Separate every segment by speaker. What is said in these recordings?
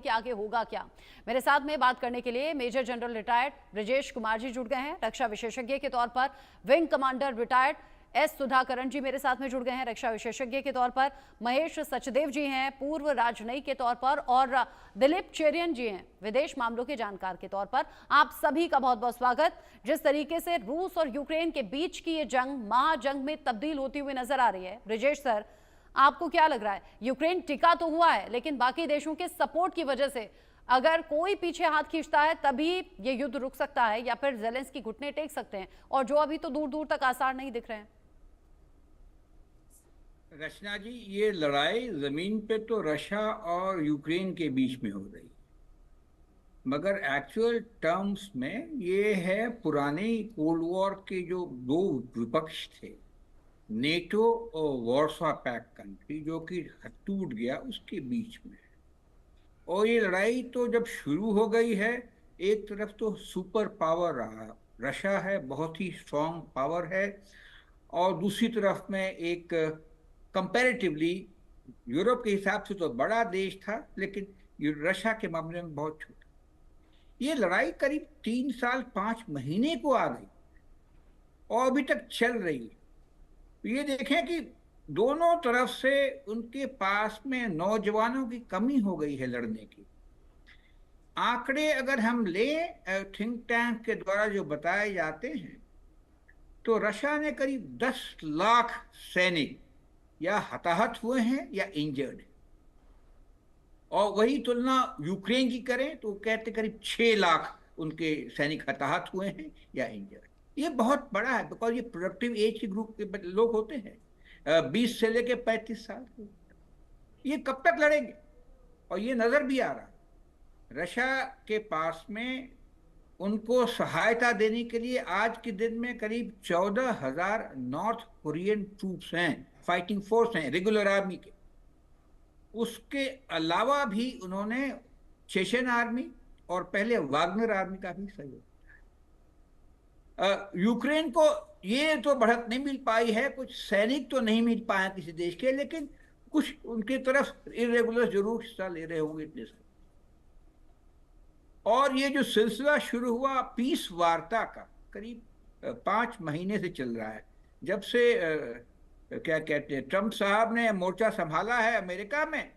Speaker 1: कि आगे होगा क्या। मेरे साथ में बात करने के लिए major general retired Brajesh Kumar ji जुड़ गए हैं। रक्षा विशेषज्ञ के तौर पर wing commander retired S Sudhakaran ji मेरे साथ में जुड़ गए हैं। रक्षा विशेषज्ञ के तौर पर महेश सचदेव जी हैं, पूर्व राजनयिक के तौर पर, और दिलीप चेरियन जी हैं, विदेश मामलों के जानकार के तौर पर। आप सभी का बहुत बहुत स्वागत। जिस तरीके से रूस और यूक्रेन के बीच की ये जंग महाजंग में तब्दील होती हुई नजर आ रही है, ब्रजेश सर आपको क्या लग रहा है? यूक्रेन टिका तो हुआ है, लेकिन बाकी देशों के सपोर्ट की वजह से अगर कोई पीछे हाथ खींचता है तभी ये युद्ध रुक सकता है, या फिर ज़ेलेंस्की घुटने टेक सकते हैं, और जो अभी तो दूर दूर तक आसार नहीं दिख रहे हैं।
Speaker 2: रचना जी, ये लड़ाई जमीन पे तो रशिया और यूक्रेन के बीच में हो रही है, मगर एक्चुअल टर्म्स में ये है पुराने कोल्ड वॉर के जो दो विपक्ष थे, नेटो और वॉर्सो पैक्ट कंट्री, जो कि टूट गया, उसके बीच में है। और ये लड़ाई तो जब शुरू हो गई है, एक तरफ तो सुपर पावर रहा रशिया है, बहुत ही स्ट्रांग पावर है, और दूसरी तरफ में एक कंपैरेटिवली यूरोप के हिसाब से तो बड़ा देश था, लेकिन रशिया के मामले में बहुत छोटा। ये लड़ाई करीब 3 साल 5 महीने को आ गई और अभी तक चल रही है। ये देखें कि दोनों तरफ से उनके पास में नौजवानों की कमी हो गई है लड़ने की। आंकड़े अगर हम लें थिंक टैंक के द्वारा जो बताए जाते हैं, तो रशिया ने करीब 10 लाख सैनिक या हताहत हुए हैं या इंजर्ड हैं, और वही तुलना यूक्रेन की करें तो कहते करीब 6 लाख उनके सैनिक हताहत हुए हैं या इंजर्ड। ये बहुत बड़ा है, बिकॉज ये प्रोडक्टिव एज के ग्रुप के लोग होते हैं, 20 से लेके 35 साल के। ये कब तक लड़ेंगे? और ये नजर भी आ रहा, रशिया के पास में उनको सहायता देने के लिए आज के दिन में करीब 14,000 नॉर्थ कोरियन ट्रूप्स हैं, फाइटिंग फोर्स हैं, रेगुलर आर्मी के। उसके अलावा भी उन्होंने चेचन आर्मी और पहले वागनर आर्मी का भी सहयोग। यूक्रेन को ये तो बढ़त नहीं मिल पाई है, कुछ सैनिक तो नहीं मिल पाए किसी देश के, लेकिन कुछ उनकी तरफ इरेगुलर जरूर हिस्सा ले रहे होंगे इतने से। और ये जो सिलसिला शुरू हुआ पीस वार्ता का, करीब 5 महीने से चल रहा है, जब से क्या कहते हैं ट्रंप साहब ने मोर्चा संभाला है अमेरिका में,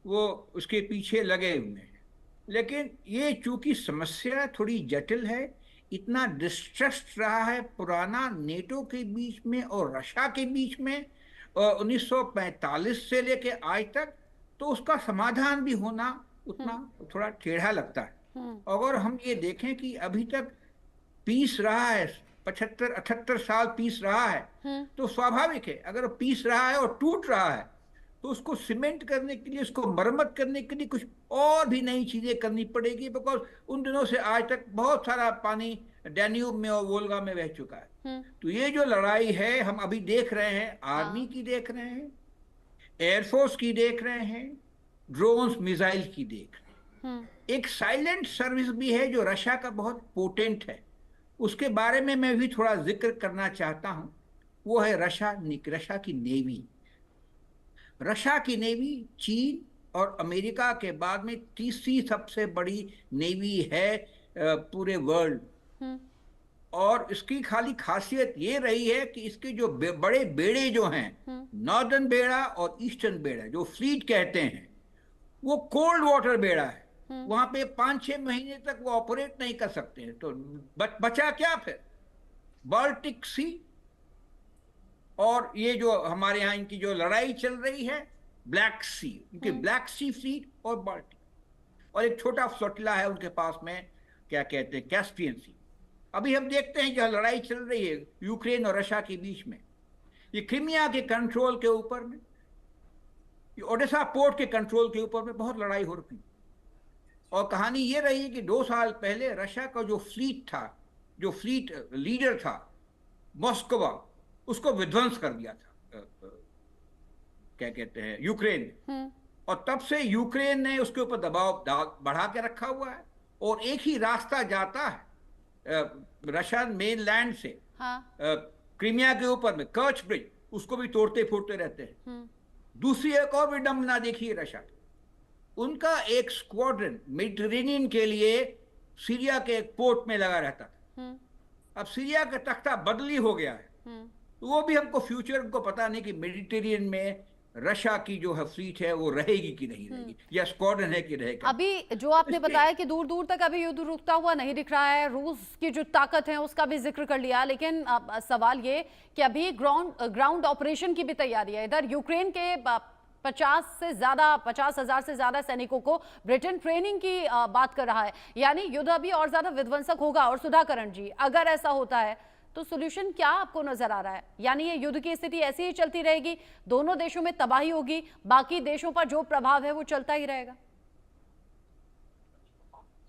Speaker 2: वो उसके पीछे लगे हुए हैं। लेकिन ये चूंकि समस्या थोड़ी जटिल है, इतना डिस्ट्रस्ट रहा है पुराना नेटो के बीच में और रशिया के बीच में 1945 से लेके आज तक, तो उसका समाधान भी होना उतना थोड़ा टेढ़ा लगता है। अगर हम ये देखें कि अभी तक पीस रहा है, 75-78 साल पीस रहा है, तो स्वाभाविक है अगर पीस रहा है और टूट रहा है, तो उसको सीमेंट करने के लिए, उसको मरम्मत करने के लिए कुछ और भी नई चीजें करनी पड़ेगी, बिकॉज उन दिनों से आज तक बहुत सारा पानी डैन्यूब में और वोल्गा में बह चुका है। तो ये जो लड़ाई है हम अभी देख रहे हैं, आर्मी की देख रहे हैं, एयरफोर्स की देख रहे हैं, ड्रोन्स मिसाइल की देख रहे हैं। एक साइलेंट सर्विस भी है जो रशिया का बहुत पोटेंट है, उसके बारे में मैं भी थोड़ा जिक्र करना चाहता हूं। वो है रशिया की नेवी। रशिया की नेवी चीन और अमेरिका के बाद में तीसरी सबसे बड़ी नेवी है पूरे वर्ल्ड। और इसकी खाली खासियत ये रही है कि इसके जो बड़े बेड़े जो हैं, नॉर्दर्न बेड़ा और ईस्टर्न बेड़ा, जो फ्लीट कहते हैं, वो कोल्ड वाटर बेड़ा है। वहां पे 5-6 महीने तक वो ऑपरेट नहीं कर सकते हैं। तो बचा क्या फिर? बाल्टिक सी, और ये जो हमारे यहाँ इनकी जो लड़ाई चल रही है, ब्लैक सी, उनकी ब्लैक सी फ्लीट और बाल्टिक, और एक छोटा फ्लोटिला है उनके पास में, क्या कहते हैं, कैस्पियन सी। अभी हम देखते हैं जो लड़ाई चल रही है यूक्रेन और रशिया के बीच में, ये क्रीमिया के कंट्रोल के ऊपर में, ये ओडेसा पोर्ट के कंट्रोल के ऊपर में बहुत लड़ाई हो रही। और कहानी ये रही है कि 2 साल पहले रशिया का जो फ्लीट था, जो फ्लीट लीडर था मॉस्कोवा, उसको विध्वंस कर दिया था क्या कहते हैं यूक्रेन ने। और तब से यूक्रेन ने उसके ऊपर दबाव बढ़ा के रखा हुआ है, और एक ही रास्ता जाता है रशियन मेनलैंड से क्रीमिया के ऊपर में, कर्च ब्रिज, उसको भी तोड़ते फोड़ते रहते हैं। दूसरी एक और विडंबना देखिए रशिया की, उनका एक स्क्वाड्रन मेडिटेरेनियन के लिए सीरिया के एक पोर्ट में लगा रहता था। अब सीरिया का तख्ता बदली हो गया है, तो वो भी हमको फ्यूचर को पता नहीं कि मेडिटेरियन में रशिया की जो फ्लीट है वो रहेगी कि नहीं रहेगी, या स्क्वाड्रन है कि रहेगा।
Speaker 1: अभी जो आपने बताया कि दूर दूर तक अभी युद्ध रुकता हुआ नहीं दिख रहा है, रूस की जो ताकत है उसका भी जिक्र कर लिया, लेकिन सवाल ये कि अभी ग्राउंड ऑपरेशन की भी तैयारी है। इधर यूक्रेन के 50,000 से ज्यादा सैनिकों को ब्रिटेन ट्रेनिंग की बात कर रहा है, यानी युद्ध अभी और ज्यादा विध्वंसक होगा। और सुधाकरण जी, अगर ऐसा होता है तो सॉल्यूशन क्या आपको नजर आ रहा है? यानी ये युद्ध की स्थिति ऐसी ही चलती रहेगी, दोनों देशों में तबाही होगी, बाकी देशों पर जो प्रभाव है वो चलता ही रहेगा?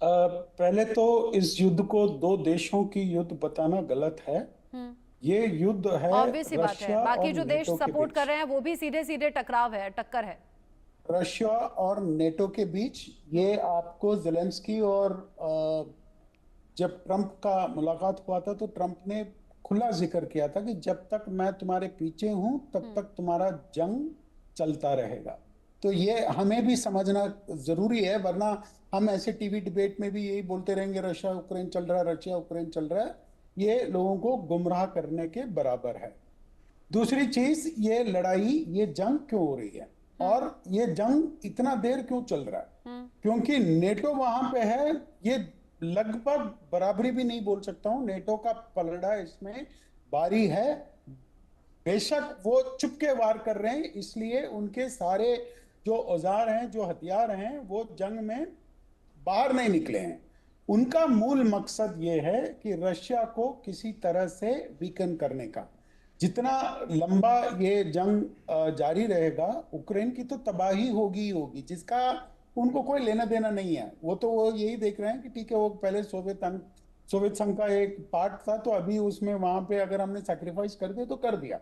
Speaker 3: पहले तो इस युद्ध को दो देशों की युद्ध बताना गलत है। ये युद्ध है
Speaker 1: ऑब्वियस ही बात है,
Speaker 3: रशिया
Speaker 1: बाकी
Speaker 3: और
Speaker 1: जो देश
Speaker 3: नेटो के
Speaker 1: सपोर्ट कर
Speaker 3: बीच।
Speaker 1: रहे हैं वो भी सीधे सीधे टक्कर है।
Speaker 3: रशिया और नेटो के बीच ये आपको जेलेंस्की और जब ट्रंप का मुलाकात हुआ था तो ट्रंप ने खुला जिक्र किया था कि जब तक मैं तुम्हारे पीछे हूं तब तक तुम्हारा जंग चलता रहेगा। तो ये हमें भी समझना जरूरी है, वरना हम ऐसे टीवी डिबेट में भी यही बोलते रहेंगे रशिया यूक्रेन चल रहा है, रशिया यूक्रेन चल रहा है। ये लोगों को गुमराह करने के बराबर है। दूसरी चीज, ये लड़ाई, ये जंग क्यों हो रही है और ये जंग इतना देर क्यों चल रहा है? क्योंकि नेटो वहां पे है। ये लगभग बराबरी भी नहीं बोल सकता हूं, नेटो का पलड़ा इसमें भारी है। बेशक वो चुपके वार कर रहे हैं, इसलिए उनके सारे जो औजार हैं, जो हथियार हैं, वो जंग में बाहर नहीं निकले हैं। उनका मूल मकसद ये है कि रशिया को किसी तरह से वीकन करने का। जितना लंबा ये जंग जारी रहेगा, यूक्रेन की तो तबाही होगी ही होगी, जिसका उनको कोई लेना देना नहीं है। वो तो वो यही देख रहे हैं कि ठीक है, वो पहले सोवियत संघ का एक पार्ट था, तो अभी उसमें वहां पे अगर हमने सैक्रिफाइस कर दिया तो कर दिया।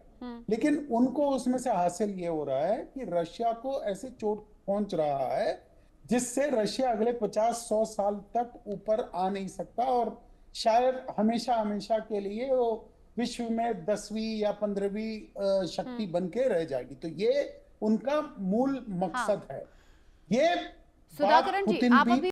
Speaker 3: लेकिन उनको उसमें से हासिल ये हो रहा है कि रशिया को ऐसे चोट पहुंच रहा है जिससे रशिया अगले 50-100 साल तक ऊपर आ नहीं सकता, और शायद हमेशा हमेशा के लिए वो विश्व में 10वीं या 15वीं शक्ति बन के रह जाएगी। तो ये उनका मूल मकसद है। ये बात
Speaker 1: सुधाकरण जी,
Speaker 3: पुतिन
Speaker 1: आप
Speaker 3: भी
Speaker 1: अभी